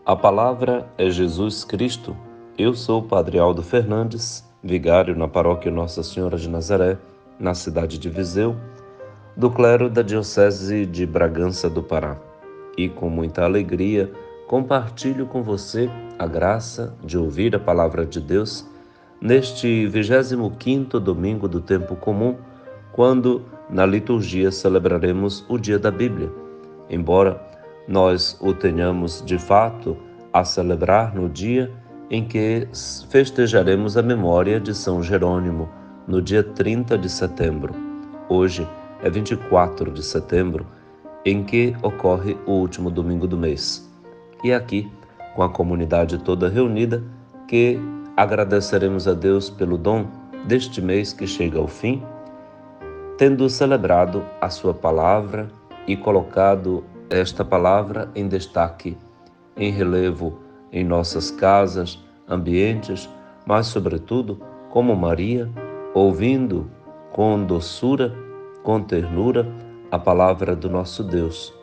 A palavra é Jesus Cristo. Eu sou o Padre Aldo Fernandes, vigário na paróquia Nossa Senhora de Nazaré, na cidade de Viseu, do clero da Diocese de Bragança do Pará. E com muita alegria compartilho com você a graça de ouvir a palavra de Deus neste 25º domingo do tempo comum, quando na liturgia celebraremos o dia da Bíblia. Embora nós o tenhamos de fato a celebrar no dia em que festejaremos a memória de São Jerônimo, no dia 30 de setembro. Hoje é 24 de setembro, em que ocorre o último domingo do mês. E aqui, com a comunidade toda reunida, que agradeceremos a Deus pelo dom deste mês que chega ao fim, tendo celebrado a sua palavra e colocado esta palavra em destaque, em relevo em nossas casas, ambientes, mas sobretudo como Maria, ouvindo com doçura, com ternura, a palavra do nosso Deus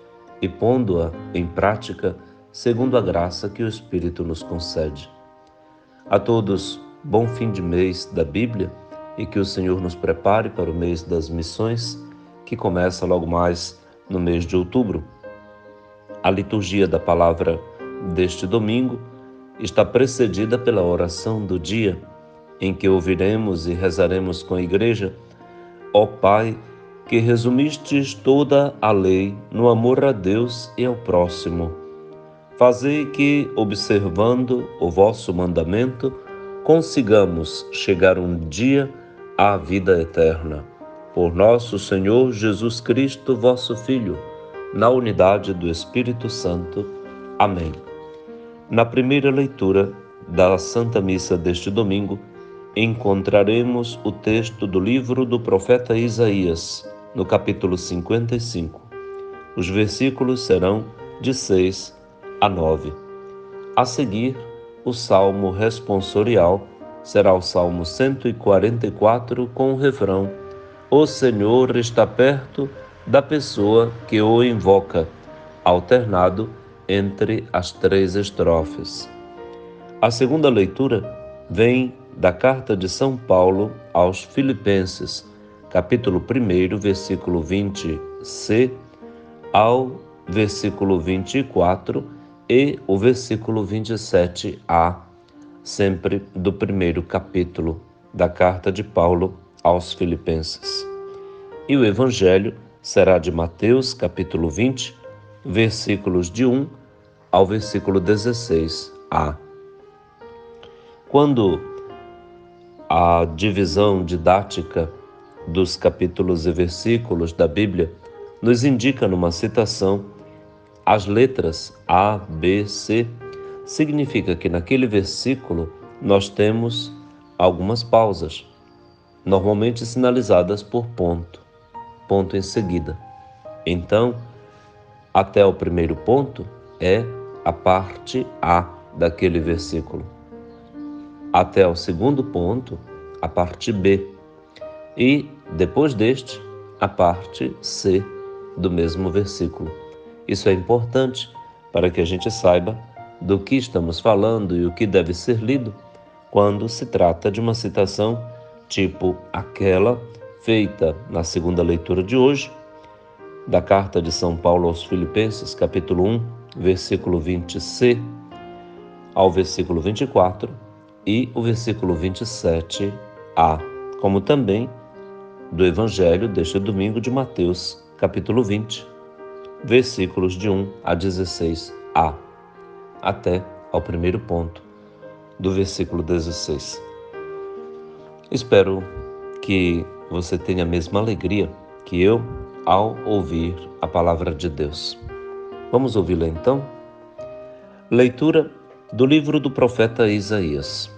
e pondo-a em prática segundo a graça que o Espírito nos concede. A todos, bom fim de mês da Bíblia e que o Senhor nos prepare para o mês das missões, que começa logo mais no mês de outubro. A liturgia da palavra deste domingo está precedida pela oração do dia, em que ouviremos e rezaremos com a Igreja: Ó Pai, que resumistes toda a lei no amor a Deus e ao próximo, fazei que, observando o vosso mandamento, consigamos chegar um dia à vida eterna. Por nosso Senhor Jesus Cristo, vosso Filho, na unidade do Espírito Santo. Amém. Na primeira leitura da Santa Missa deste domingo, encontraremos o texto do livro do profeta Isaías, no capítulo 55. Os versículos serão de 6 a 9. A seguir, o salmo responsorial será o Salmo 144 com o refrão: O Senhor está perto da pessoa que o invoca, alternado entre as 3 estrofes. A segunda leitura vem da carta de São Paulo aos Filipenses, capítulo 1, versículo 20c ao versículo 24 e o versículo 27a, sempre do primeiro capítulo da carta de Paulo aos Filipenses. E o Evangelho será de Mateus, capítulo 20, versículos de 1 ao versículo 16a. Quando a divisão didática dos capítulos e versículos da Bíblia nos indica numa citação as letras A, B, C, significa que naquele versículo nós temos algumas pausas, normalmente sinalizadas por ponto em seguida. Então, até o primeiro ponto é a parte A daquele versículo. Até o segundo ponto, a parte B. E, depois deste, a parte C do mesmo versículo. Isso é importante para que a gente saiba do que estamos falando e o que deve ser lido quando se trata de uma citação tipo aquela feita na segunda leitura de hoje, da carta de São Paulo aos Filipenses, capítulo 1, versículo 20c ao versículo 24 e o versículo 27a, como também do Evangelho deste domingo de Mateus, capítulo 20, versículos de 1 a 16a, até ao primeiro ponto do versículo 16. Espero que você tenha a mesma alegria que eu ao ouvir a palavra de Deus. Vamos ouvi-la então? Leitura do livro do profeta Isaías.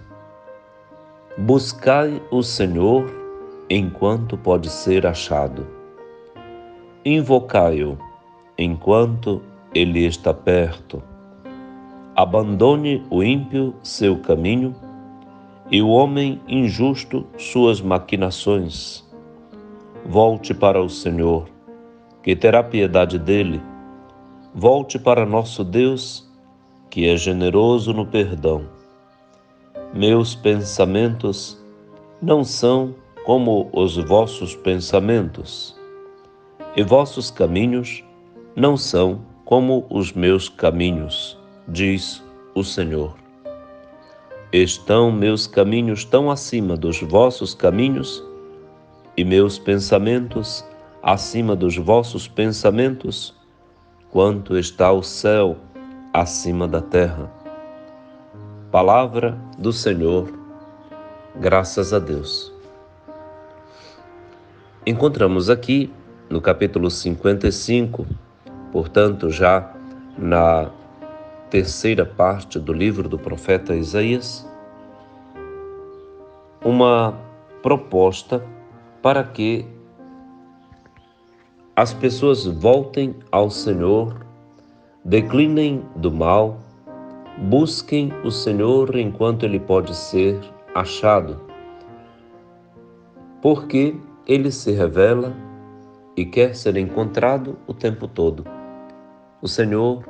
Buscai o Senhor enquanto pode ser achado. Invocai-o enquanto ele está perto. Abandone o ímpio seu caminho e o homem injusto suas maquinações. Volte para o Senhor, que terá piedade dele. Volte para nosso Deus, que é generoso no perdão. Meus pensamentos não são como os vossos pensamentos, e vossos caminhos não são como os meus caminhos, diz o Senhor. Estão meus caminhos tão acima dos vossos caminhos, e meus pensamentos acima dos vossos pensamentos, quanto está o céu acima da terra. Palavra do Senhor, graças a Deus. Encontramos aqui no capítulo 55, portanto já na terceira parte do livro do profeta Isaías, uma proposta para que as pessoas voltem ao Senhor, declinem do mal, busquem o Senhor enquanto Ele pode ser achado, porque Ele se revela e quer ser encontrado o tempo todo. O Senhor,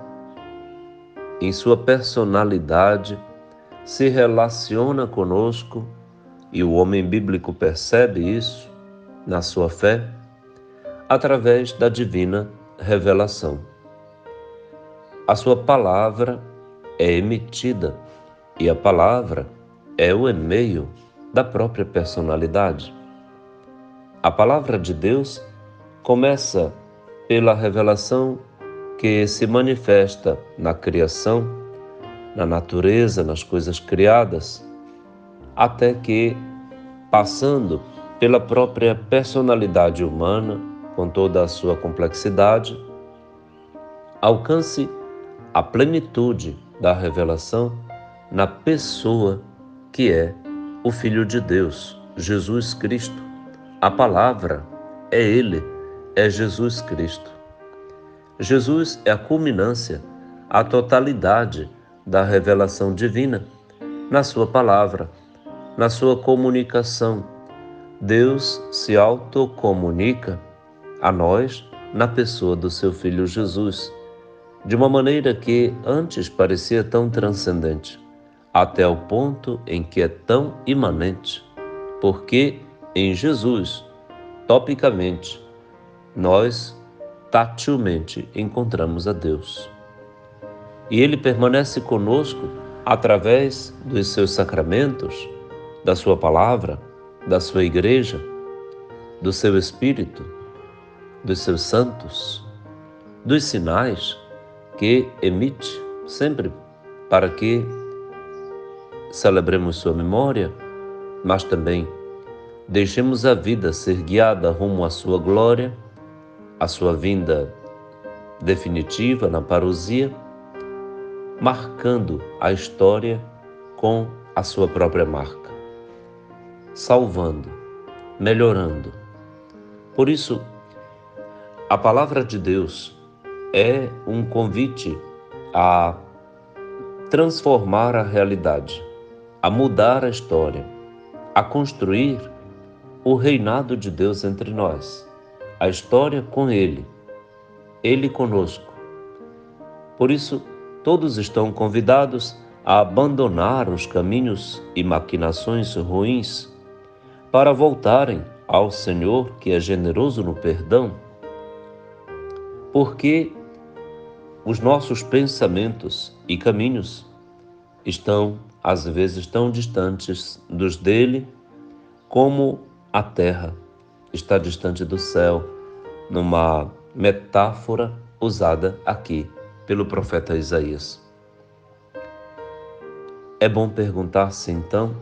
em sua personalidade, se relaciona conosco, e o homem bíblico percebe isso na sua fé, através da divina revelação. A sua palavra é emitida, e a palavra é o e-mail da própria personalidade. A palavra de Deus começa pela revelação que se manifesta na criação, na natureza, nas coisas criadas, até que, passando pela própria personalidade humana, com toda a sua complexidade, alcance a plenitude da revelação na pessoa que é o Filho de Deus, Jesus Cristo. A palavra é Ele, é Jesus Cristo. Jesus é a culminância, a totalidade da revelação divina na sua palavra, na sua comunicação. Deus se autocomunica a nós na pessoa do seu Filho Jesus, de uma maneira que antes parecia tão transcendente, até o ponto em que é tão imanente, porque em Jesus, topicamente, nós tatilmente encontramos a Deus. E Ele permanece conosco através dos seus sacramentos, da sua palavra, da sua igreja, do seu Espírito, dos seus santos, dos sinais que emite sempre para que celebremos sua memória, mas também deixemos a vida ser guiada rumo à sua glória, à sua vinda definitiva na parousia, marcando a história com a sua própria marca, salvando, melhorando. Por isso, a palavra de Deus é um convite a transformar a realidade, a mudar a história, a construir o reinado de Deus entre nós, a história com Ele, Ele conosco. Por isso, todos estão convidados a abandonar os caminhos e maquinações ruins para voltarem ao Senhor, que é generoso no perdão, porque os nossos pensamentos e caminhos estão, às vezes, tão distantes dos dele, como a terra está distante do céu, numa metáfora usada aqui pelo profeta Isaías. É bom perguntar-se, então,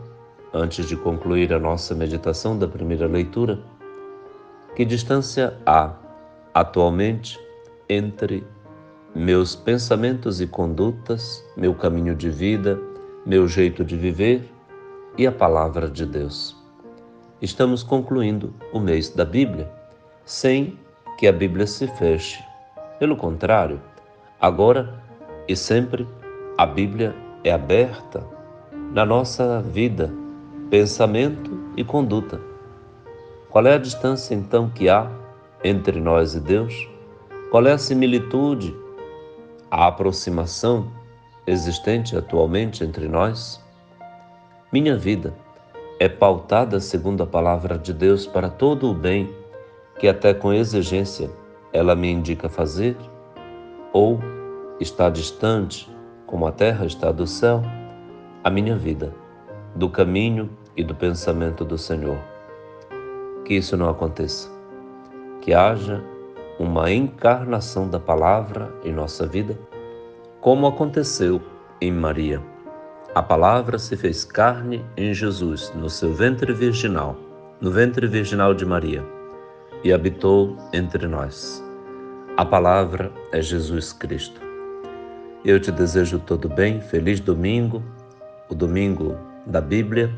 antes de concluir a nossa meditação da primeira leitura, que distância há, atualmente, entre meus pensamentos e condutas, meu caminho de vida, meu jeito de viver e a palavra de Deus. Estamos concluindo o mês da Bíblia, sem que a Bíblia se feche. Pelo contrário, agora e sempre a Bíblia é aberta na nossa vida, pensamento e conduta. Qual é a distância então que há entre nós e Deus? Qual é a similitude, a aproximação existente atualmente entre nós? Minha vida é pautada segundo a palavra de Deus para todo o bem que até com exigência ela me indica fazer? Ou está distante, como a terra está do céu, a minha vida, do caminho e do pensamento do Senhor? Que isso não aconteça. Que haja uma encarnação da palavra em nossa vida, como aconteceu em Maria. A palavra se fez carne em Jesus, no seu ventre virginal, no ventre virginal de Maria, e habitou entre nós. A palavra é Jesus Cristo. Eu te desejo todo bem, feliz domingo, o domingo da Bíblia,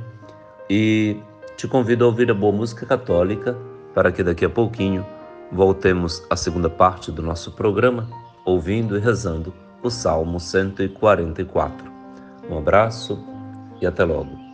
e te convido a ouvir a boa música católica para que daqui a pouquinho voltemos à segunda parte do nosso programa, ouvindo e rezando o Salmo 144. Um abraço e até logo.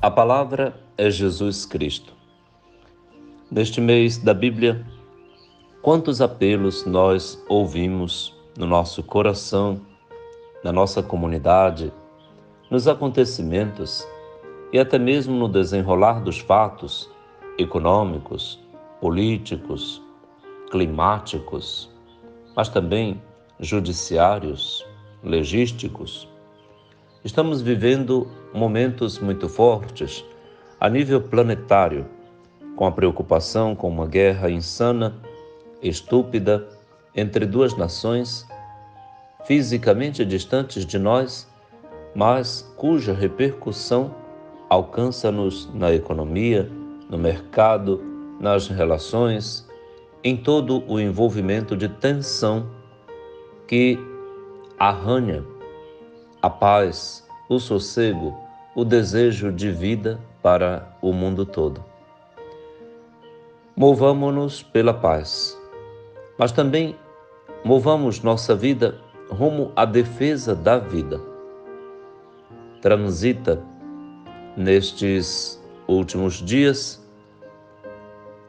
A palavra é Jesus Cristo. Neste mês da Bíblia, quantos apelos nós ouvimos no nosso coração, na nossa comunidade, nos acontecimentos e até mesmo no desenrolar dos fatos econômicos, políticos, climáticos, mas também judiciários, legísticos. Estamos vivendo momentos muito fortes a nível planetário, com a preocupação com uma guerra insana, estúpida, entre duas nações, fisicamente distantes de nós, mas cuja repercussão alcança-nos na economia, no mercado, nas relações, em todo o envolvimento de tensão que arranha a paz, o sossego, o desejo de vida para o mundo todo. Movamo-nos pela paz, mas também movamos nossa vida rumo à defesa da vida. Transita nestes últimos dias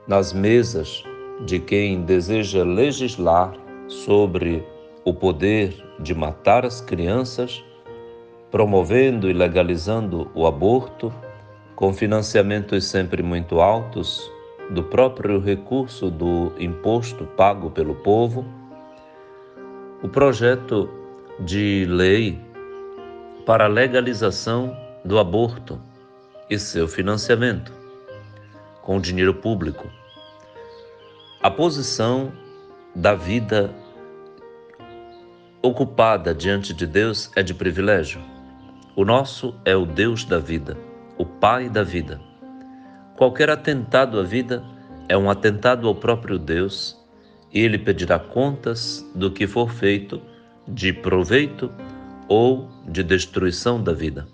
nas mesas de quem deseja legislar sobre o poder de matar as crianças, promovendo e legalizando o aborto, com financiamentos sempre muito altos do próprio recurso do imposto pago pelo povo, o projeto de lei para a legalização do aborto e seu financiamento com dinheiro público. A posição da vida ocupada diante de Deus é de privilégio. O nosso é o Deus da vida, o Pai da vida. Qualquer atentado à vida é um atentado ao próprio Deus e ele pedirá contas do que for feito de proveito ou de destruição da vida.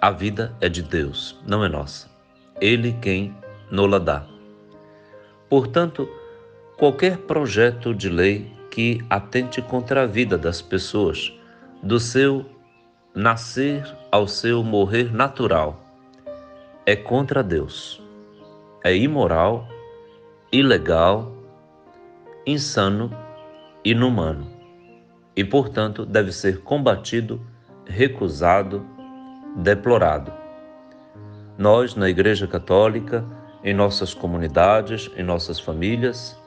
A vida é de Deus, não é nossa. Ele quem nos-la dá. Portanto, qualquer projeto de lei que atente contra a vida das pessoas, do seu nascer ao seu morrer natural, é contra Deus. É imoral, ilegal, insano, inumano e, portanto, deve ser combatido, recusado, deplorado. Nós, na Igreja Católica, em nossas comunidades, em nossas famílias,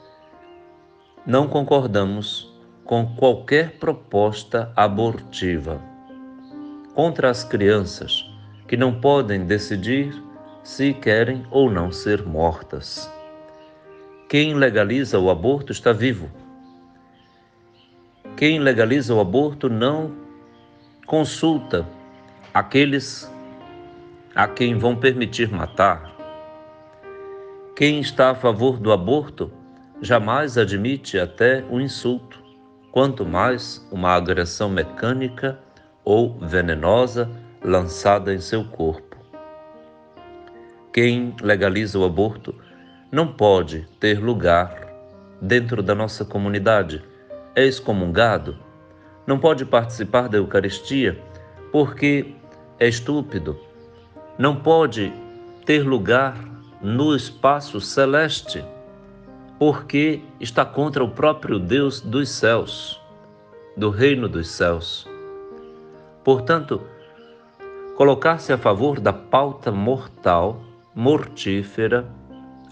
não concordamos com qualquer proposta abortiva contra as crianças que não podem decidir se querem ou não ser mortas. Quem legaliza o aborto está vivo. Quem legaliza o aborto não consulta aqueles a quem vão permitir matar. Quem está a favor do aborto jamais admite até um insulto, quanto mais uma agressão mecânica ou venenosa lançada em seu corpo. Quem legaliza o aborto não pode ter lugar dentro da nossa comunidade. É excomungado, não pode participar da Eucaristia porque é estúpido, não pode ter lugar no espaço celeste porque está contra o próprio Deus dos céus, do reino dos céus. Portanto, colocar-se a favor da pauta mortal, mortífera,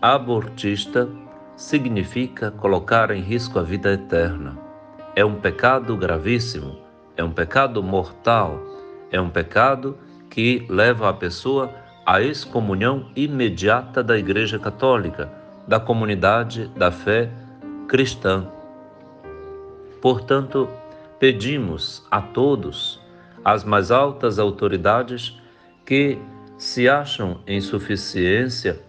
abortista, significa colocar em risco a vida eterna. É um pecado gravíssimo, é um pecado mortal, é um pecado que leva a pessoa à excomunhão imediata da Igreja Católica, da comunidade da fé cristã. Portanto, pedimos a todos, às mais altas autoridades, que se acham em suficiência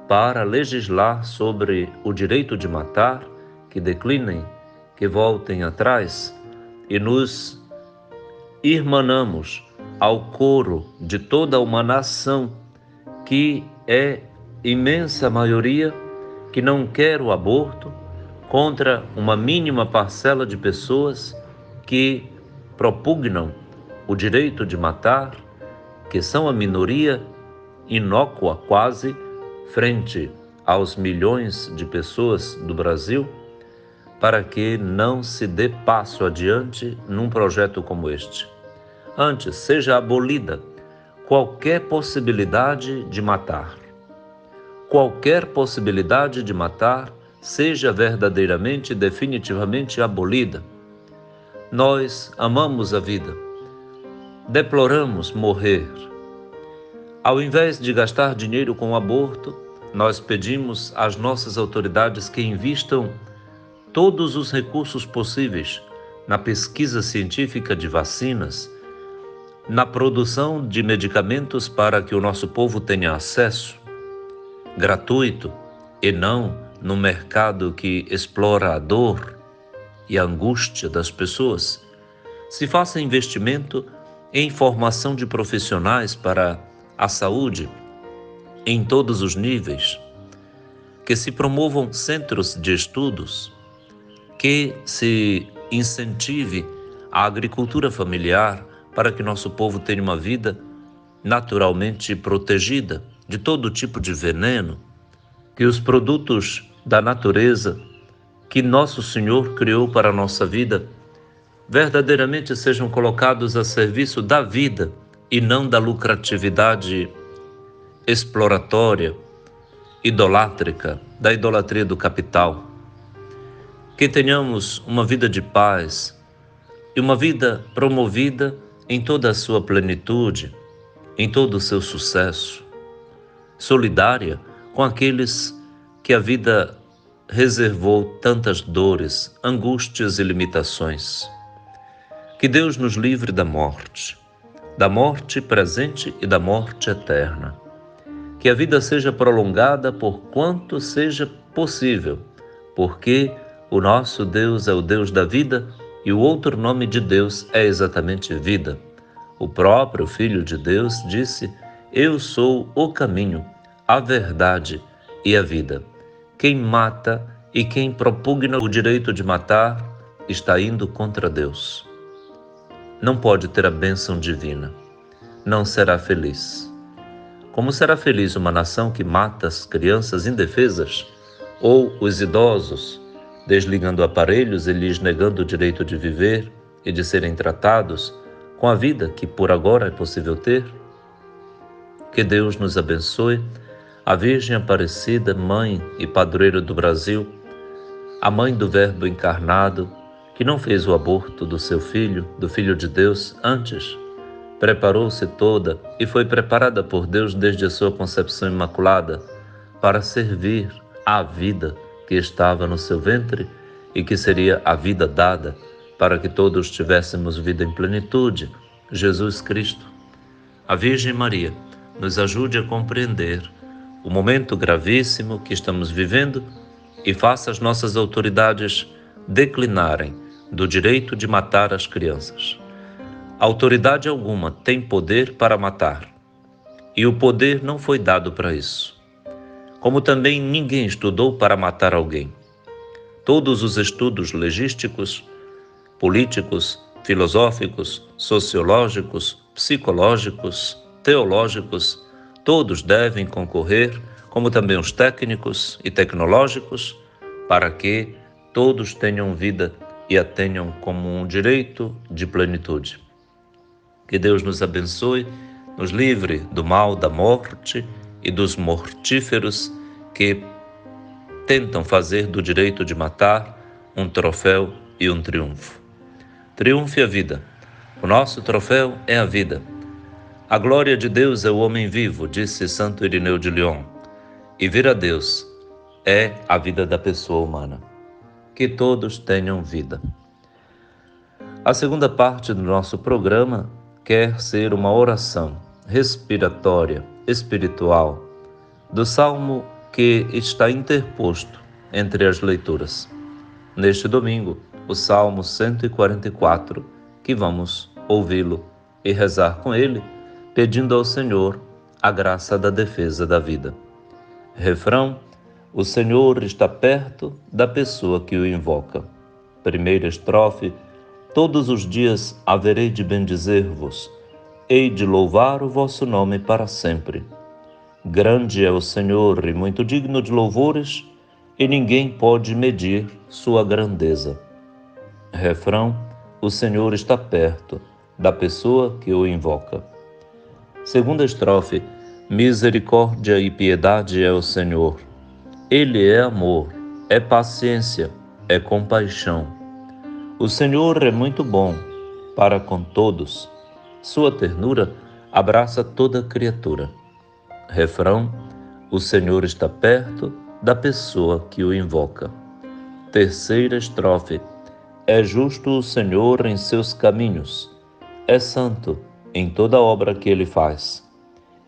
para legislar sobre o direito de matar, que declinem, que voltem atrás e nos irmanamos ao coro de toda uma nação que é imensa maioria que não quer o aborto, contra uma mínima parcela de pessoas que propugnam o direito de matar, que são a minoria inócua quase frente aos milhões de pessoas do Brasil, para que não se dê passo adiante num projeto como este. Antes, seja abolida qualquer possibilidade de matar. Qualquer possibilidade de matar seja verdadeiramente e definitivamente abolida. Nós amamos a vida, deploramos morrer. Ao invés de gastar dinheiro com o aborto, nós pedimos às nossas autoridades que invistam todos os recursos possíveis na pesquisa científica de vacinas, na produção de medicamentos para que o nosso povo tenha acesso gratuito e não no mercado que explora a dor e a angústia das pessoas. Se faça investimento em formação de profissionais para a saúde em todos os níveis, que se promovam centros de estudos, que se incentive a agricultura familiar para que nosso povo tenha uma vida naturalmente protegida de todo tipo de veneno, que os produtos da natureza que nosso Senhor criou para a nossa vida verdadeiramente sejam colocados a serviço da vida e não da lucratividade exploratória, idolátrica, da idolatria do capital. Que tenhamos uma vida de paz e uma vida promovida em toda a sua plenitude, em todo o seu sucesso, solidária com aqueles que a vida reservou tantas dores, angústias e limitações. Que Deus nos livre da morte presente e da morte eterna. Que a vida seja prolongada por quanto seja possível, porque O nosso Deus é o Deus da vida e o outro nome de Deus é exatamente vida. O próprio Filho de Deus disse: Eu sou o caminho, a verdade e a vida. Quem mata e quem propugna o direito de matar está indo contra Deus. Não pode ter a bênção divina. Não será feliz. Como será feliz uma nação que mata as crianças indefesas ou os idosos, desligando aparelhos e lhes negando o direito de viver e de serem tratados com a vida que por agora é possível ter? Que Deus nos abençoe, a Virgem Aparecida, Mãe e Padroeira do Brasil, a Mãe do Verbo encarnado, que não fez o aborto do seu filho, do Filho de Deus, antes preparou-se toda e foi preparada por Deus desde a sua concepção imaculada para servir à vida que estava no seu ventre e que seria a vida dada para que todos tivéssemos vida em plenitude, Jesus Cristo. A Virgem Maria nos ajude a compreender o momento gravíssimo que estamos vivendo e faça as nossas autoridades declinarem do direito de matar as crianças. Autoridade alguma tem poder para matar, e o poder não foi dado para isso. Como também ninguém estudou para matar alguém. Todos os estudos legísticos, políticos, filosóficos, sociológicos, psicológicos, teológicos, todos devem concorrer, como também os técnicos e tecnológicos, para que todos tenham vida e a tenham como um direito de plenitude. Que Deus nos abençoe, nos livre do mal, da morte e dos mortíferos que tentam fazer do direito de matar um troféu e um triunfo. Triunfe a vida. O nosso troféu é a vida. A glória de Deus é o homem vivo, disse Santo Irineu de Lyon. E ver a Deus é a vida da pessoa humana. Que todos tenham vida. A segunda parte do nosso programa quer ser uma oração respiratória, espiritual, do Salmo que está interposto entre as leituras. Neste domingo, o Salmo 144, que vamos ouvi-lo e rezar com ele, pedindo ao Senhor a graça da defesa da vida. Refrão: o Senhor está perto da pessoa que o invoca. Primeira estrofe: todos os dias haverei de bendizer-vos, hei de louvar o vosso nome para sempre. Grande é o Senhor e muito digno de louvores, e ninguém pode medir sua grandeza. Refrão: o Senhor está perto da pessoa que o invoca. Segunda estrofe: misericórdia e piedade é o Senhor. Ele é amor, é paciência, é compaixão. O Senhor é muito bom para com todos. Sua ternura abraça toda criatura. Refrão: o Senhor está perto da pessoa que o invoca. Terceira estrofe: é justo o Senhor em seus caminhos, é santo em toda obra que ele faz.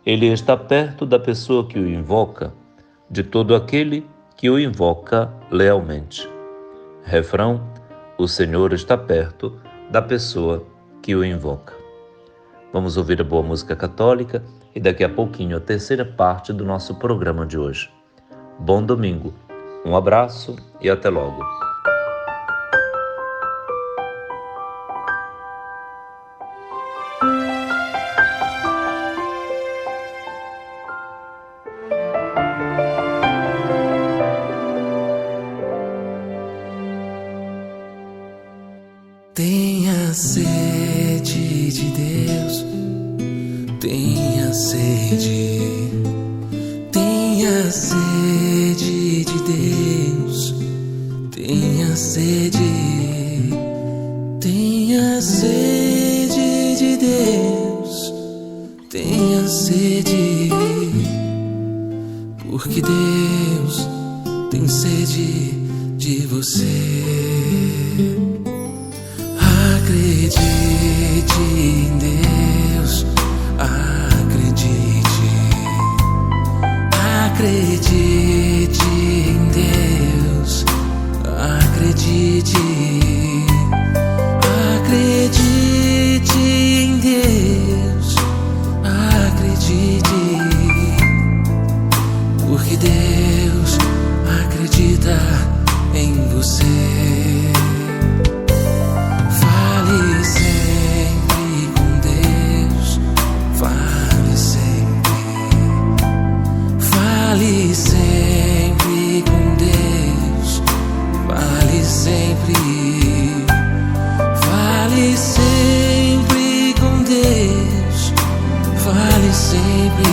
Ele está perto da pessoa que o invoca, de todo aquele que o invoca lealmente. Refrão: o Senhor está perto da pessoa que o invoca. Vamos ouvir a boa música católica e daqui a pouquinho a terceira parte do nosso programa de hoje. Bom domingo, um abraço e até logo. Tenha sede de Deus, tenha sede, tenha sede de Deus, tenha sede, tenha sede de Deus, tenha sede, porque Deus tem sede de você. Acredite em Deus, acredite, acredite em Deus, acredite. Acredite em Deus, acredite, porque Deus acredita em você. Fale sempre com Deus, fale sempre. Fale sempre com Deus, fale sempre. Fale sempre com Deus, fale sempre,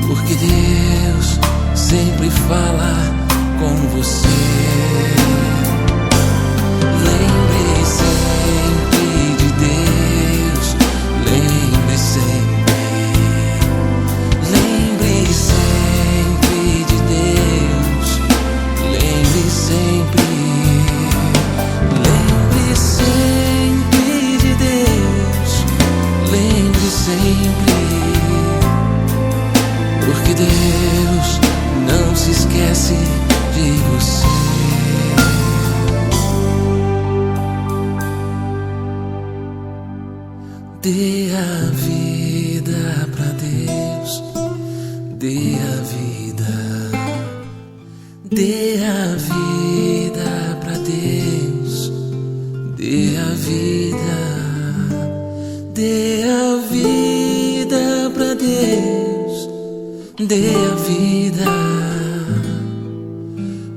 porque Deus sempre fala com você. Lembre sempre de Deus, lembre sempre. Lembre sempre de Deus, lembre sempre. Lembre sempre de Deus, lembre sempre, porque Deus não se esquece de você. Dê a vida pra Deus, dê a vida, dê a vida pra Deus, dê a vida, dê a vida pra Deus, dê a vida,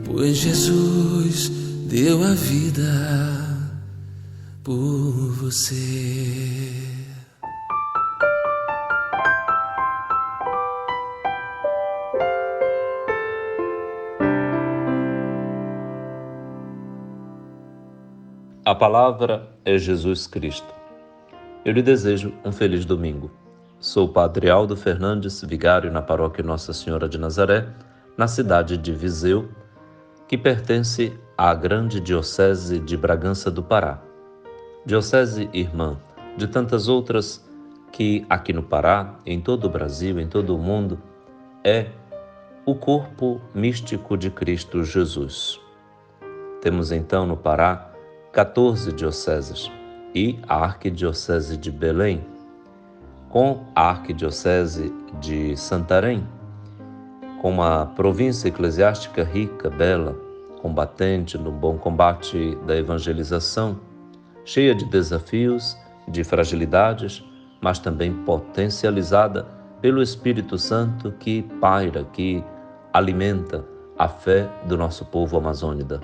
pois Jesus deu a vida por você. A palavra é Jesus Cristo. Eu lhe desejo um feliz domingo. Sou o Padre Aldo Fernandes, vigário na paróquia Nossa Senhora de Nazaré, na cidade de Viseu, que pertence à grande diocese de Bragança do Pará. Diocese irmã de tantas outras que aqui no Pará, em todo o Brasil, em todo o mundo, é o corpo místico de Cristo Jesus. Temos então no Pará 14 dioceses e a Arquidiocese de Belém, com a Arquidiocese de Santarém, com uma província eclesiástica rica, bela, combatente no bom combate da evangelização, cheia de desafios, de fragilidades, mas também potencializada pelo Espírito Santo que paira, que alimenta a fé do nosso povo amazônida.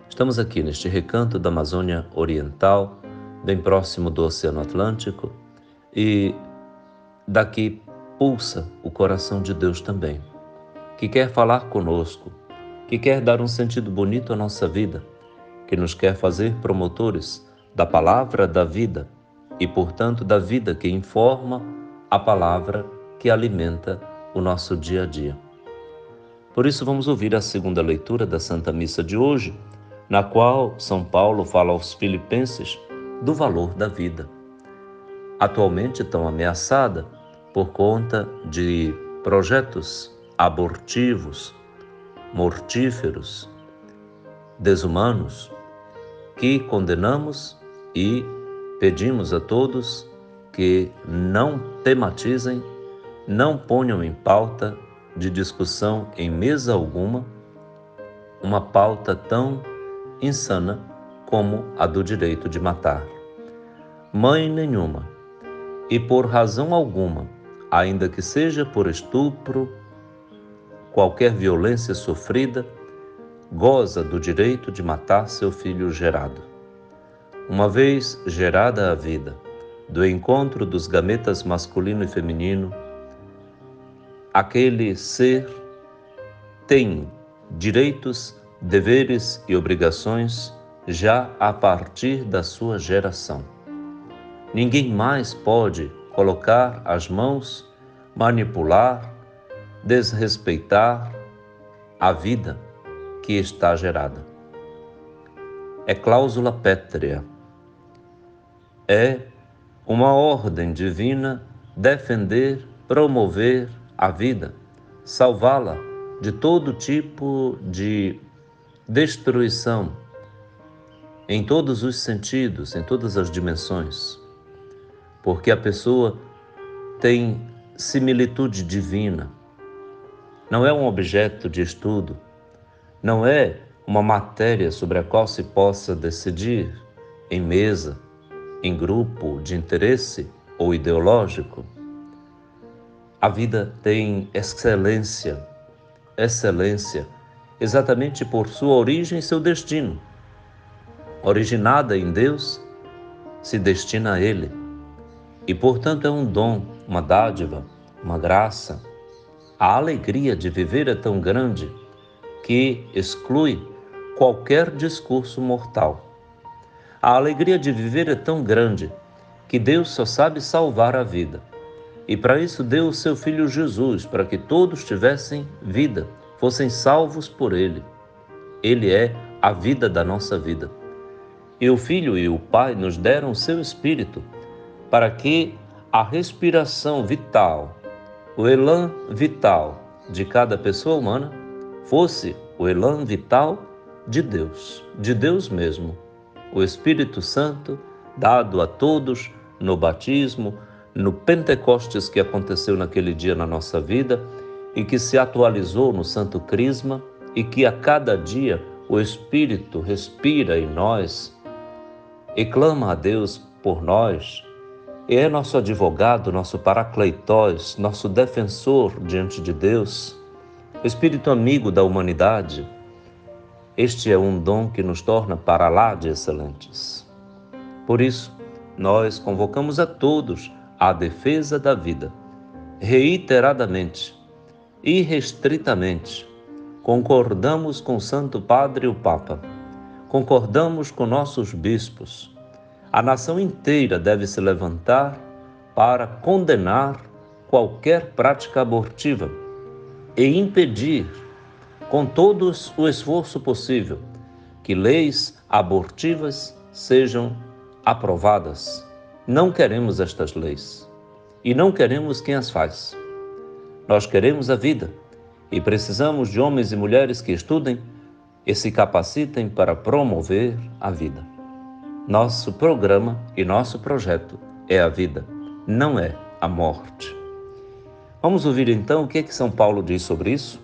Estamos aqui neste recanto da Amazônia Oriental, bem próximo do Oceano Atlântico, e daqui pulsa o coração de Deus também, que quer falar conosco, que quer dar um sentido bonito à nossa vida, que nos quer fazer promotores da palavra da vida e, portanto, da vida que informa a palavra que alimenta o nosso dia a dia. Por isso vamos ouvir a segunda leitura da Santa Missa de hoje, na qual São Paulo fala aos filipenses do valor da vida, atualmente tão ameaçada por conta de projetos abortivos, mortíferos, desumanos, que condenamos e pedimos a todos que não tematizem, não ponham em pauta de discussão em mesa alguma uma pauta tão insana como a do direito de matar. Mãe nenhuma, e por razão alguma, ainda que seja por estupro, qualquer violência sofrida, goza do direito de matar seu filho gerado. Uma vez gerada a vida, do encontro dos gametas masculino e feminino, aquele ser tem direitos, deveres e obrigações já a partir da sua geração. Ninguém mais pode colocar as mãos, manipular, desrespeitar a vida que está gerada. É cláusula pétrea. É uma ordem divina defender, promover a vida, salvá-la de todo tipo de destruição em todos os sentidos, em todas as dimensões, porque a pessoa tem similitude divina, não é um objeto de estudo, não é uma matéria sobre a qual se possa decidir em mesa, em grupo de interesse ou ideológico. A vida tem excelência, exatamente por sua origem e seu destino. Originada em Deus, se destina a Ele. E, portanto, é um dom, uma dádiva, uma graça. A alegria de viver é tão grande que exclui qualquer discurso mortal. A alegria de viver é tão grande que Deus só sabe salvar a vida. E para isso deu o seu Filho Jesus, para que todos tivessem vida, fossem salvos por Ele. Ele é a vida da nossa vida. E o Filho e o Pai nos deram o seu Espírito, para que a respiração vital, o elan vital de cada pessoa humana, fosse o elan vital de Deus mesmo. O Espírito Santo, dado a todos no batismo, no Pentecostes que aconteceu naquele dia na nossa vida e que se atualizou no Santo Crisma e que a cada dia o Espírito respira em nós e clama a Deus por nós, e é nosso advogado, nosso paracleitós, nosso defensor diante de Deus, Espírito amigo da humanidade. Este é um dom que nos torna para lá de excelentes. Por isso, nós convocamos a todos à defesa da vida, reiteradamente, irrestritamente. Concordamos com o Santo Padre, o Papa, concordamos com nossos bispos. A nação inteira deve se levantar para condenar qualquer prática abortiva e impedir, com todo o esforço possível, que leis abortivas sejam aprovadas. Não queremos estas leis e não queremos quem as faz. Nós queremos a vida e precisamos de homens e mulheres que estudem e se capacitem para promover a vida. Nosso programa e nosso projeto é a vida, não é a morte. Vamos ouvir então o que São Paulo diz sobre isso?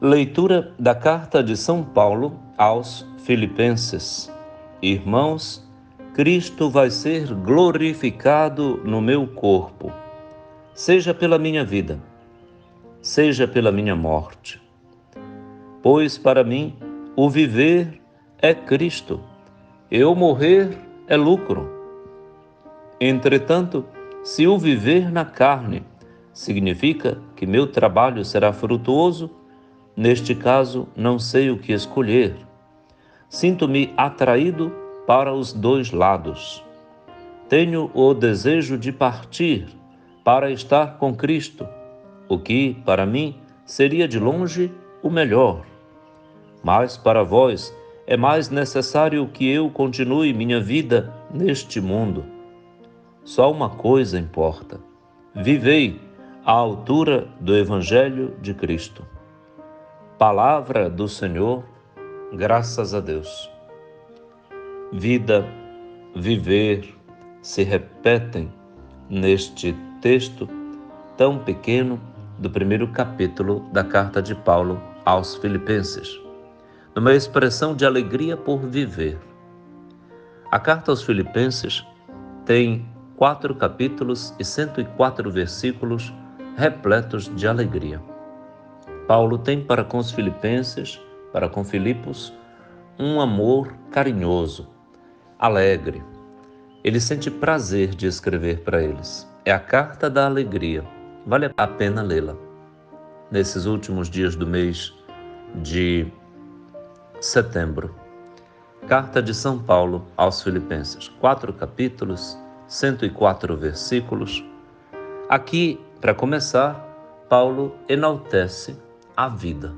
Leitura da carta de São Paulo aos Filipenses. Irmãos, Cristo vai ser glorificado no meu corpo, seja pela minha vida, seja pela minha morte. Pois para mim o viver é Cristo, e o morrer é lucro. Entretanto, se o viver na carne significa que meu trabalho será frutuoso, neste caso não sei o que escolher. Sinto-me atraído para os dois lados. Tenho o desejo de partir para estar com Cristo, o que, para mim, seria de longe o melhor. Mas para vós é mais necessário que eu continue minha vida neste mundo. Só uma coisa importa: vivei à altura do Evangelho de Cristo. Palavra do Senhor, graças a Deus. Vida, viver se repetem neste texto tão pequeno do primeiro capítulo da carta de Paulo aos Filipenses, numa expressão de alegria por viver. A carta aos Filipenses tem 4 capítulos e 104 versículos repletos de alegria. Paulo tem para com os filipenses, para com Filipos, um amor carinhoso, alegre. Ele sente prazer de escrever para eles. É a carta da alegria. Vale a pena lê-la. Nesses últimos dias do mês de setembro. Carta de São Paulo aos Filipenses. 4 capítulos, 104 versículos. Aqui, para começar, Paulo enaltece a vida.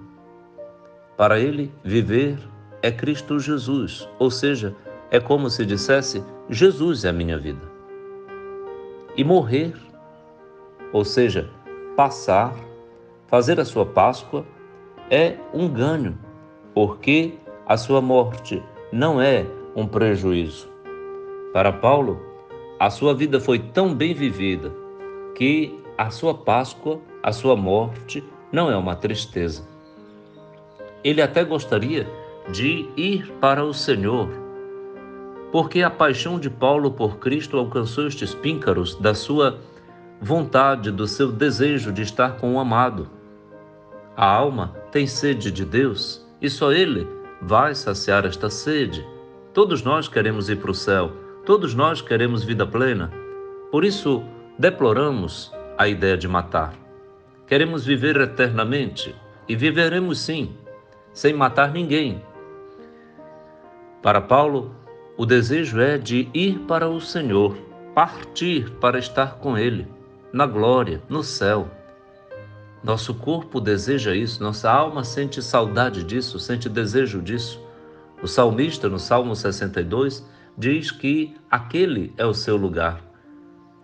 Para ele, viver é Cristo Jesus, ou seja, é como se dissesse: Jesus é a minha vida. E morrer, ou seja, passar, fazer a sua Páscoa, é um ganho, porque a sua morte não é um prejuízo. Para Paulo, a sua vida foi tão bem vivida que a sua Páscoa, a sua morte, não é uma tristeza. Ele até gostaria de ir para o Senhor, porque a paixão de Paulo por Cristo alcançou estes píncaros da sua vontade, do seu desejo de estar com o amado. A alma tem sede de Deus e só Ele vai saciar esta sede. Todos nós queremos ir para o céu, todos nós queremos vida plena. Por isso, deploramos a ideia de matar. Queremos viver eternamente e viveremos sim, sem matar ninguém. Para Paulo, o desejo é de ir para o Senhor, partir para estar com Ele, na glória, no céu. Nosso corpo deseja isso, nossa alma sente saudade disso, sente desejo disso. O salmista, no Salmo 62, diz que aquele é o seu lugar.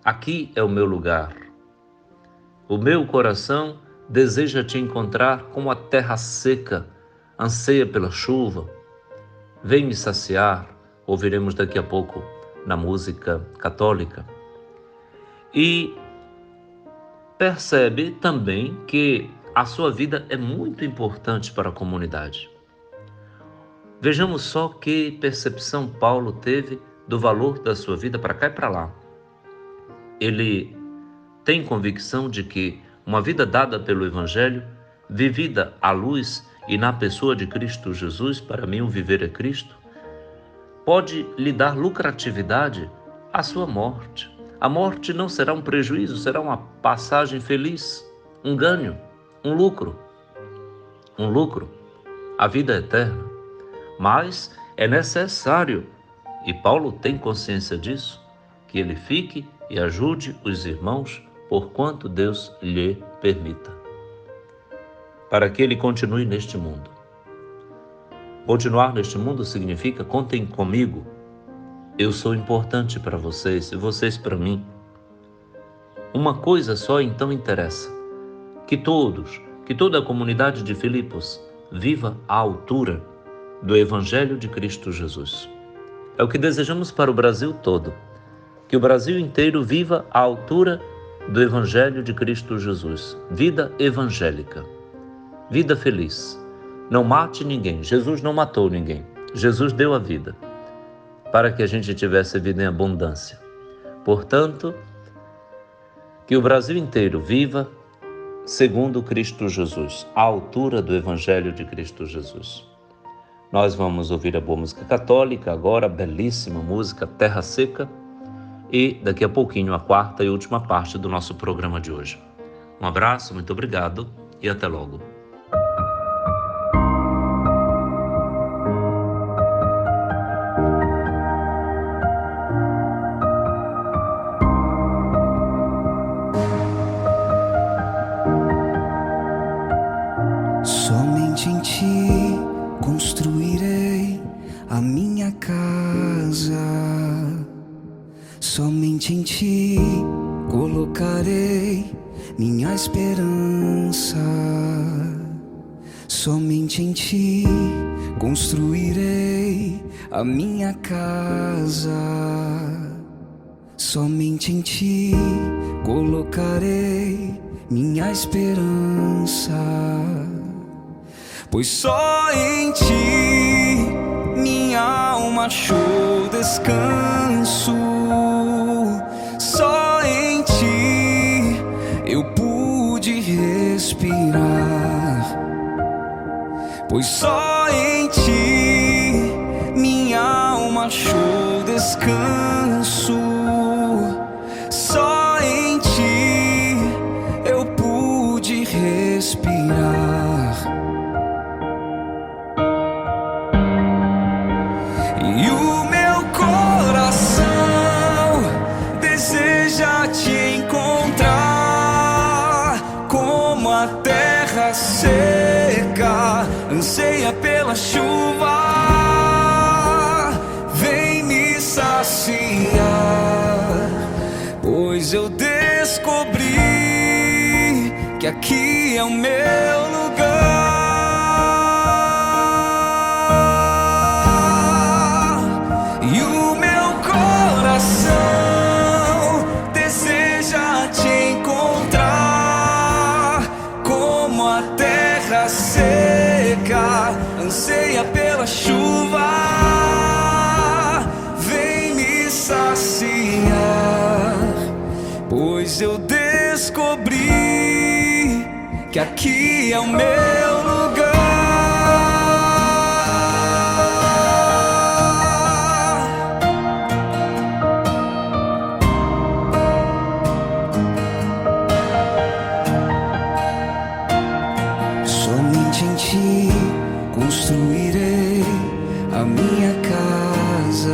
Aqui é o meu lugar. O meu coração deseja te encontrar como a terra seca, anseia pela chuva. Vem me saciar, ouviremos daqui a pouco na música católica. E percebe também que a sua vida é muito importante para a comunidade. Vejamos só que percepção Paulo teve do valor da sua vida para cá e para lá. Ele tem convicção de que uma vida dada pelo Evangelho, vivida à luz e na pessoa de Cristo Jesus, para mim o viver é Cristo, pode lhe dar lucratividade à sua morte. A morte não será um prejuízo, será uma passagem feliz, um ganho, um lucro. Um lucro, a vida é eterna. Mas é necessário, e Paulo tem consciência disso, que ele fique e ajude os irmãos por quanto Deus lhe permita, para que ele continue neste mundo. Continuar neste mundo significa: contem comigo, eu sou importante para vocês e vocês para mim. Uma coisa só então interessa: que toda a comunidade de Filipos viva à altura do Evangelho de Cristo Jesus. É o que desejamos para o Brasil todo, que o Brasil inteiro viva à altura do Evangelho de Cristo Jesus. Vida evangélica, vida feliz. Não mate ninguém. Jesus não matou ninguém. Jesus deu a vida para que a gente tivesse vida em abundância. Portanto, que o Brasil inteiro viva segundo Cristo Jesus, à altura do Evangelho de Cristo Jesus. Nós vamos ouvir a boa música católica agora, a belíssima música Terra Seca, e daqui a pouquinho a quarta e última parte do nosso programa de hoje. Um abraço, muito obrigado e até logo. Somente em ti construirei a minha casa. Somente em ti colocarei minha esperança. Somente em ti construirei a minha casa. Somente em ti colocarei minha esperança. Pois só em ti minha alma achou descanso. Só em ti eu pude respirar. Pois só em ti minha alma achou descanso. Só em ti eu pude respirar. E o meu coração deseja te encontrar, como a terra seca anseia pela chuva. Vem me saciar, pois eu descobri que aqui é o meu lugar. anseia pela chuva, vem me saciar, pois eu descobri que aqui é o meu lugar. Somente em ti construirei a minha casa,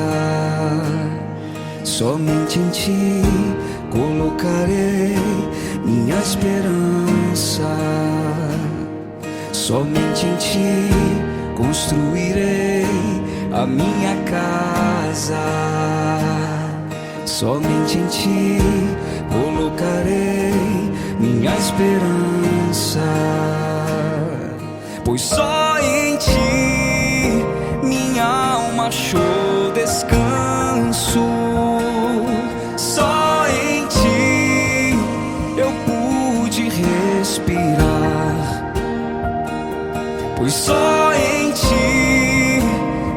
somente em ti colocarei minha esperança, somente em ti construirei a minha casa, somente em ti colocarei minha esperança, pois só em ti minha alma achou descanso, só em ti eu pude respirar, pois só em ti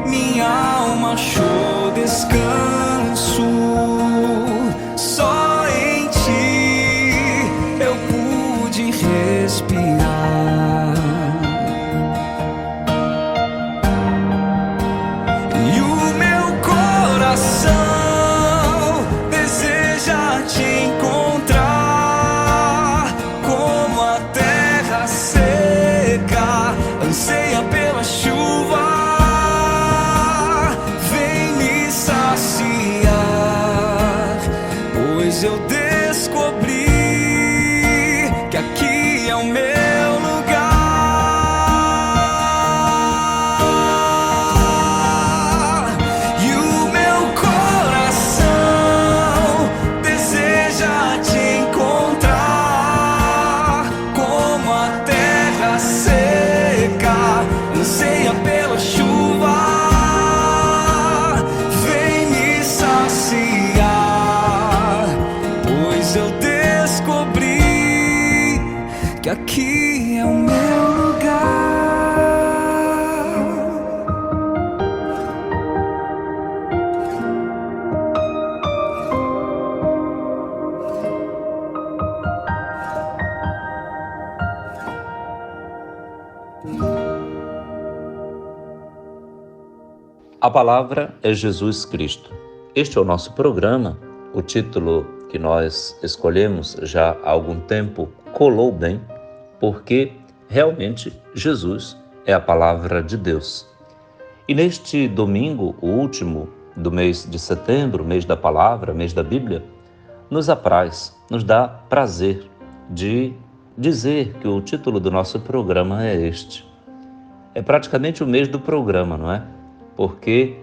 minha alma achou descanso, só em ti eu pude respirar. E o meu coração deseja te encontrar, como a terra seca anseia pela chuva, vem me saciar, pois eu descobri que aqui é o meu lugar. E o meu coração deseja te encontrar, como a terra seca anseia pela chuva, vem me saciar, pois eu descobri que aqui é o meu lugar. A palavra é Jesus Cristo. Este é o nosso programa. O título que nós escolhemos já há algum tempo colou bem, porque realmente Jesus é a palavra de Deus. E neste domingo, o último do mês de setembro, mês da palavra, mês da Bíblia, nos apraz, nos dá prazer de dizer que o título do nosso programa é este. É praticamente o mês do programa, não é? Porque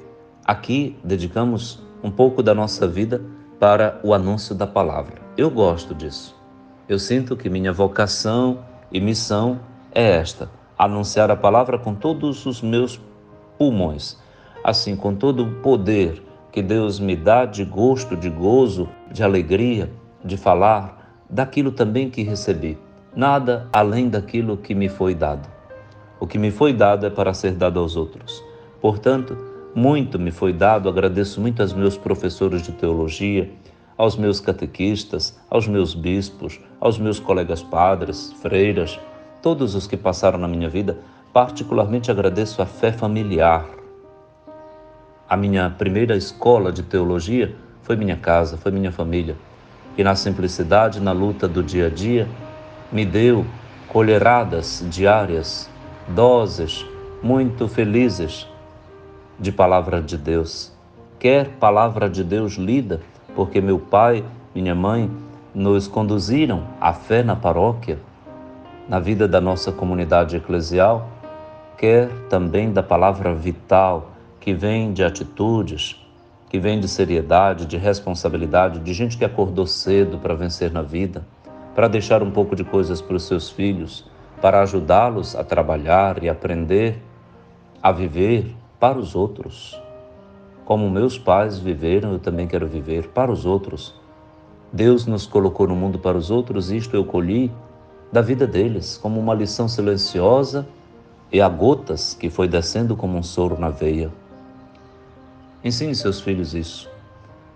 aqui dedicamos um pouco da nossa vida para o anúncio da palavra. Eu gosto disso. Eu sinto que minha vocação e missão é esta: anunciar a palavra com todos os meus pulmões, assim, com todo o poder que Deus me dá de gosto, de gozo, de alegria, de falar daquilo também que recebi. Nada além daquilo que me foi dado. O que me foi dado é para ser dado aos outros. Portanto, muito me foi dado, agradeço muito aos meus professores de teologia, aos meus catequistas, aos meus bispos, aos meus colegas padres, freiras, todos os que passaram na minha vida. Particularmente agradeço a fé familiar. A minha primeira escola de teologia foi minha casa, foi minha família. E na simplicidade, na luta do dia a dia, me deu colheradas diárias, doses muito felizes de palavra de Deus. Quer palavra de Deus lida, porque meu pai, minha mãe nos conduziram à fé na paróquia, na vida da nossa comunidade eclesial, quer também da palavra vital, que vem de atitudes, que vem de seriedade, de responsabilidade, de gente que acordou cedo para vencer na vida, para deixar um pouco de coisas para os seus filhos, para ajudá-los a trabalhar e aprender a viver para os outros. Como meus pais viveram, eu também quero viver para os outros. Deus nos colocou no mundo para os outros, e isto eu colhi da vida deles, como uma lição silenciosa e a gotas que foi descendo como um soro na veia. Ensine seus filhos isso,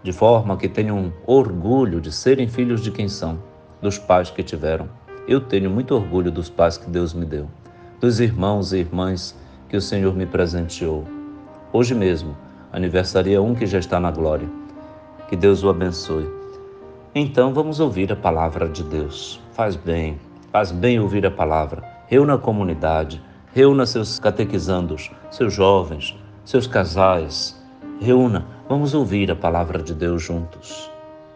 de forma que tenham orgulho de serem filhos de quem são, dos pais que tiveram. Eu tenho muito orgulho dos pais que Deus me deu, dos irmãos e irmãs que o Senhor me presenteou. Hoje mesmo, aniversaria um que já está na glória. Que Deus o abençoe. Então vamos ouvir a palavra de Deus. Faz bem ouvir a palavra. Reúna a comunidade, reúna seus catequizandos, seus jovens, seus casais. Reúna, vamos ouvir a palavra de Deus juntos.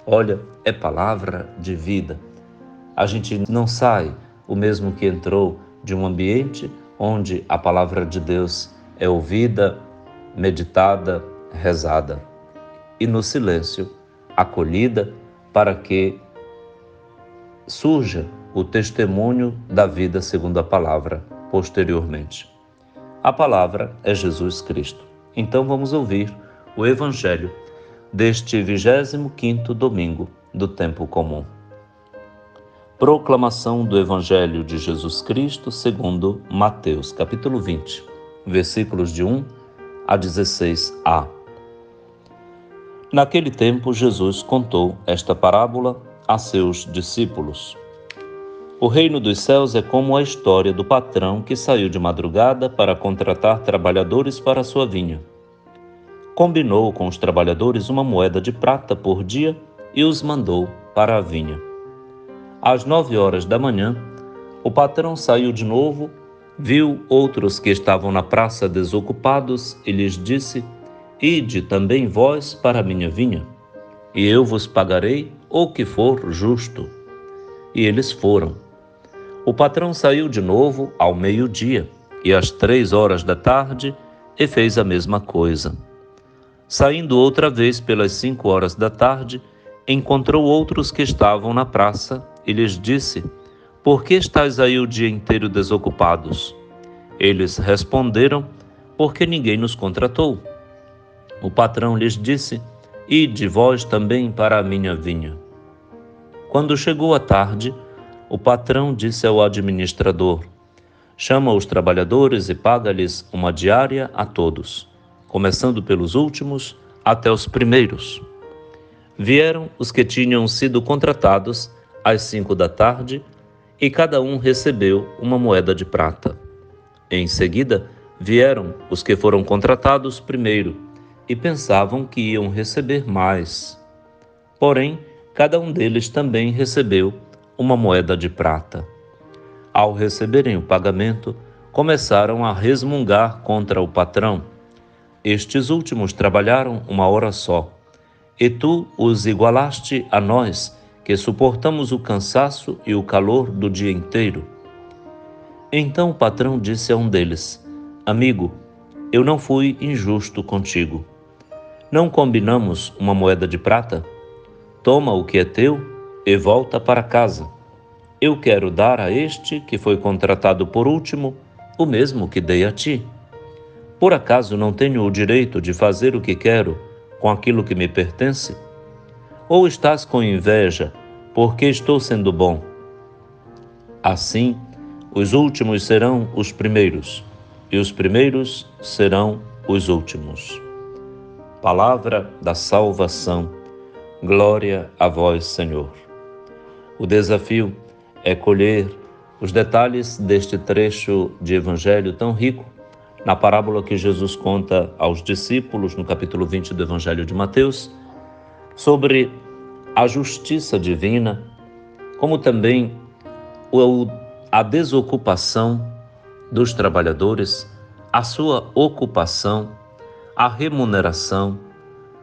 Olha, é palavra de vida. A gente não sai o mesmo que entrou de um ambiente onde a palavra de Deus é ouvida, meditada, rezada e no silêncio acolhida para que surja o testemunho da vida segundo a palavra posteriormente. A palavra é Jesus Cristo. Então vamos ouvir o Evangelho deste 25º domingo do tempo comum. Proclamação do Evangelho de Jesus Cristo segundo Mateus, capítulo 20, versículos de 1 a 16a. Naquele tempo, Jesus contou esta parábola a seus discípulos. O reino dos céus é como a história do patrão que saiu de madrugada para contratar trabalhadores para a sua vinha. Combinou com os trabalhadores uma moeda de prata por dia e os mandou para a vinha. Às 9 horas da manhã, o patrão saiu de novo, viu outros que estavam na praça desocupados e lhes disse: Ide também vós para a minha vinha, e eu vos pagarei o que for justo. E eles foram. O patrão saiu de novo ao meio-dia e às 3 horas da tarde e fez a mesma coisa. Saindo outra vez pelas 5 horas da tarde, encontrou outros que estavam na praça e lhes disse: Por que estáis aí o dia inteiro desocupados? Eles responderam: Porque ninguém nos contratou. O patrão lhes disse: Ide vós também para a minha vinha. Quando chegou a tarde, o patrão disse ao administrador: Chama os trabalhadores e paga-lhes uma diária a todos, começando pelos últimos até os primeiros. Vieram os que tinham sido contratados às 5 da tarde e cada um recebeu uma moeda de prata. Em seguida, vieram os que foram contratados primeiro e pensavam que iam receber mais. Porém, cada um deles também recebeu uma moeda de prata. Ao receberem o pagamento, começaram a resmungar contra o patrão. Estes últimos trabalharam 1 hora só, e tu os igualaste a nós, que suportamos o cansaço e o calor do dia inteiro. Então o patrão disse a um deles: Amigo, eu não fui injusto contigo. Não combinamos uma moeda de prata? Toma o que é teu e volta para casa. Eu quero dar a este que foi contratado por último o mesmo que dei a ti. Por acaso não tenho o direito de fazer o que quero com aquilo que me pertence? Ou estás com inveja porque estou sendo bom? Assim, os últimos serão os primeiros, e os primeiros serão os últimos. Palavra da salvação. Glória a vós, Senhor. O desafio é colher os detalhes deste trecho de evangelho tão rico na parábola que Jesus conta aos discípulos no capítulo 20 do Evangelho de Mateus, sobre a justiça divina, como também a desocupação dos trabalhadores, a sua ocupação, a remuneração,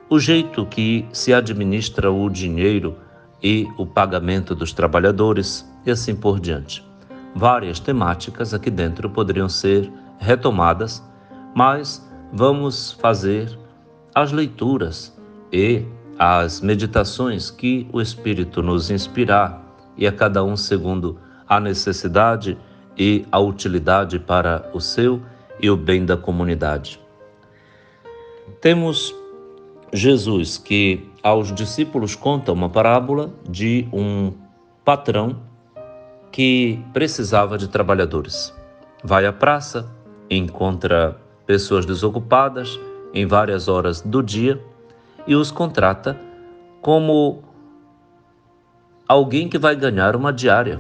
o jeito que se administra o dinheiro e o pagamento dos trabalhadores e assim por diante. Várias temáticas aqui dentro poderiam ser retomadas, mas vamos fazer as leituras e as meditações que o Espírito nos inspirar, e a cada um segundo a necessidade e a utilidade para o seu e o bem da comunidade. Temos Jesus que aos discípulos conta uma parábola de um patrão que precisava de trabalhadores. Vai à praça encontra pessoas desocupadas em várias horas do dia e os contrata como alguém que vai ganhar uma diária.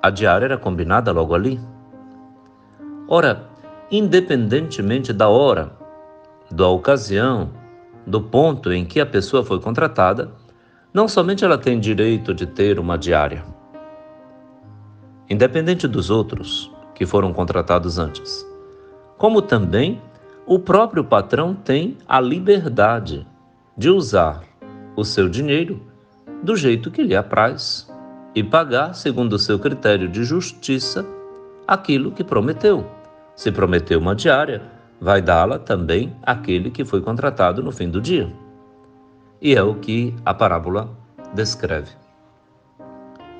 A diária era combinada logo ali. Ora, independentemente da hora, da ocasião, do ponto em que a pessoa foi contratada, não somente ela tem direito de ter uma diária, independente dos outros que foram contratados antes, como também o próprio patrão tem a liberdade de usar o seu dinheiro do jeito que lhe apraz e pagar, segundo o seu critério de justiça, aquilo que prometeu. Se prometeu uma diária, vai dá-la também àquele que foi contratado no fim do dia. E é o que a parábola descreve.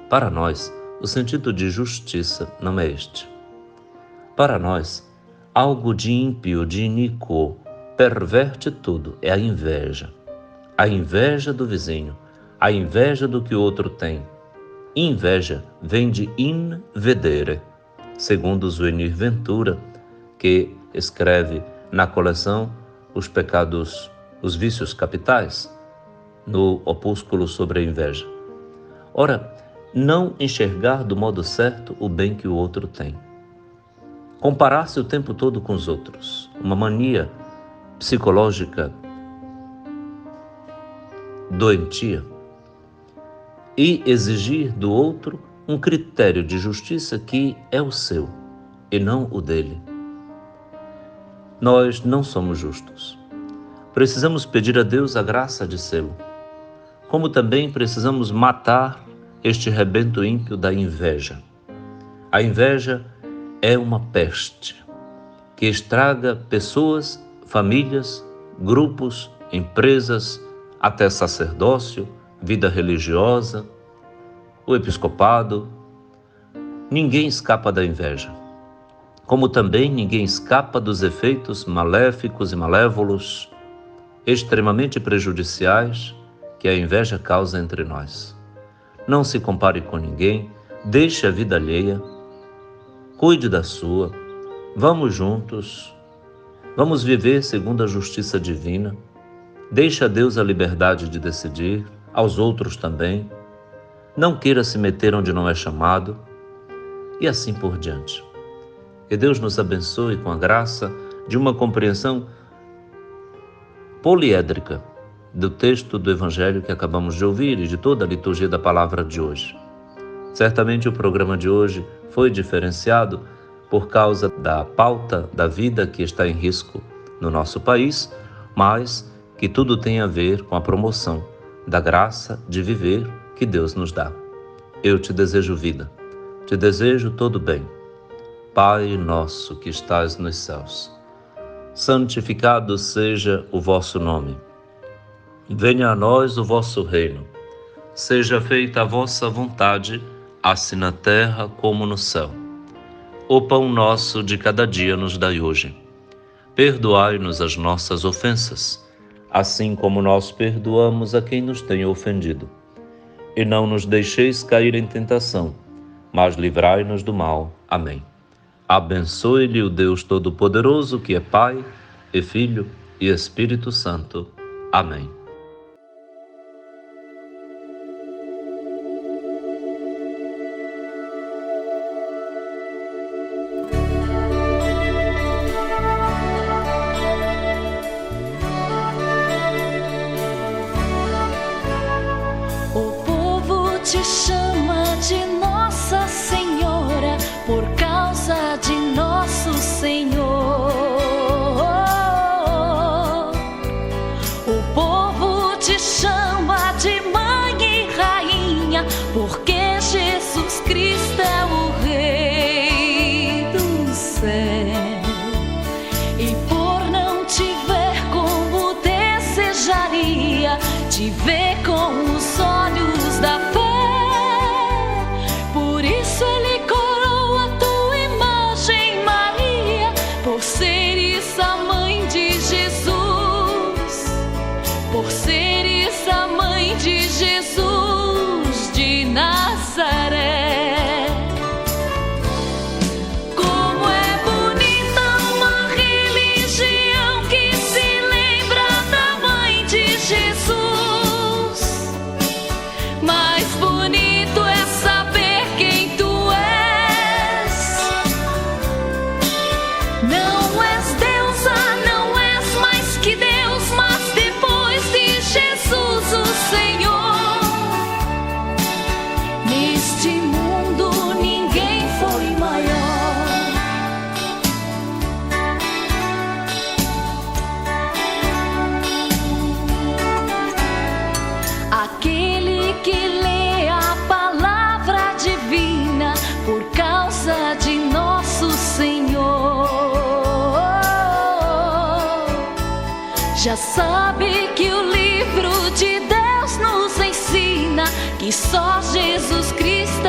Para nós, o sentido de justiça não é este. Para nós, algo de ímpio, de iníquo, perverte tudo, é a inveja. A inveja do vizinho, a inveja do que o outro tem. Inveja vem de invedere, segundo Zuenir Ventura, que escreve na coleção Os Pecados, os Vícios Capitais, no opúsculo sobre a inveja. Ora, não enxergar do modo certo o bem que o outro tem. Comparar-se o tempo todo com os outros, uma mania psicológica doentia, e exigir do outro um critério de justiça que é o seu e não o dele. Nós não somos justos. Precisamos pedir a Deus a graça de sê-lo, como também precisamos matar este rebento ímpio da inveja. A inveja é uma peste que estraga pessoas, famílias, grupos, empresas, até sacerdócio, vida religiosa, o episcopado. Ninguém escapa da inveja, como também ninguém escapa dos efeitos maléficos e malévolos, extremamente prejudiciais, que a inveja causa entre nós. Não se compare com ninguém, deixe a vida alheia, cuide da sua, vamos juntos, vamos viver segundo a justiça divina, deixe a Deus a liberdade de decidir, aos outros também, não queira se meter onde não é chamado, e assim por diante. Que Deus nos abençoe com a graça de uma compreensão poliédrica do texto do Evangelho que acabamos de ouvir e de toda a liturgia da palavra de hoje. Certamente o programa de hoje foi diferenciado por causa da pauta da vida que está em risco no nosso país, mas que tudo tem a ver com a promoção da graça de viver que Deus nos dá. Eu te desejo vida, te desejo todo bem. Pai nosso que estás nos céus, santificado seja o vosso nome. Venha a nós o vosso reino. Seja feita a vossa vontade, assim na terra como no céu. O pão nosso de cada dia nos dai hoje. Perdoai-nos as nossas ofensas, assim como nós perdoamos a quem nos tem ofendido. E não nos deixeis cair em tentação, mas livrai-nos do mal. Amém. Abençoe-lhe o Deus Todo-Poderoso, que é Pai, e Filho, e Espírito Santo. Amém. O povo te chama de Nossa Senhora por causa de nosso Senhor. O povo te chama de Mãe e Rainha porque Jesus Cristo é o Rei do céu. E por não te ver como desejaria, te ver com os olhos da fé, religião que se lembra da mãe de Jesus. Mais bonito é saber quem tu és. Não és deusa, não és mais que Deus, mas depois de Jesus o Senhor, neste mundo ninguém foi maior. Aquele que lê a palavra divina por causa de nosso Senhor já sabe que o livro de Deus nos ensina que só Jesus Cristo